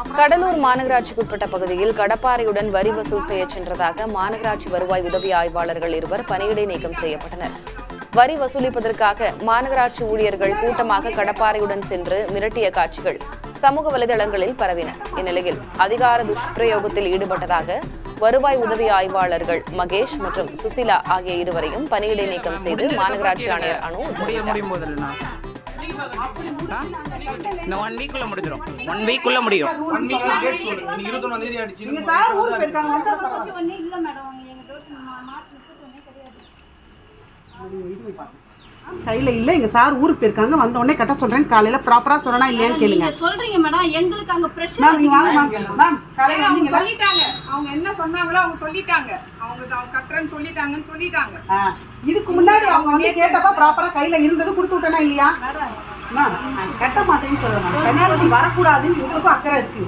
கடலூர் மாநகராட்சிக்குட்பட்ட பகுதியில் கடப்பாறையுடன் வரி வசூல் செய்ய சென்றதாக மாநகராட்சி வருவாய் உதவி ஆய்வாளர்கள் இருவர் பணியிடை நீக்கம் செய்யப்பட்டனர். வரி வசூலிப்பதற்காக மாநகராட்சி ஊழியர்கள் கூட்டமாக கடப்பாறையுடன் சென்று மிரட்டிய காட்சிகள் சமூக வலைதளங்களில் பரவின. இந்நிலையில் அதிகார துஷ்பிரயோகத்தில் ஈடுபட்டதாக வருவாய் உதவி ஆய்வாளர்கள் மகேஷ் மற்றும் சுசிலா ஆகிய இருவரையும் பணியிடை நீக்கம் செய்து மாநகராட்சி ஆணையர் அனு உத்தரவிட்டார். கையில இல்ல எங்க சார் ஊருக்கு போயிருக்காங்க, வந்த உடனே கட்ட சொல்றேன். காலையில ப்ராப்பரா சொல்லணும் இல்லையான்னு கேளுங்க. சொல்றீங்க மேடம், எங்களுக்கு அங்க பிரஷர். மேம் நீங்க வாங்க மேம். காலையில அவங்க சொல்லிட்டாங்க, அவங்க என்ன சொன்னாங்களோ அவங்க சொல்லிட்டாங்க, அவங்க கட்டுறேன்னு சொல்லிட்டாங்க. இதுக்கு முன்னாடி அவங்க வந்து கேட்டப்ப ப்ராப்பரா கையில இருந்தது கொடுத்து விட்டனா இல்லையா? மேம் கட்ட மாட்டேன்னு சொல்றேன். பெனால்டி வரக்கூடாதுன்னு உங்களுக்கு அக்கறை இருக்கு.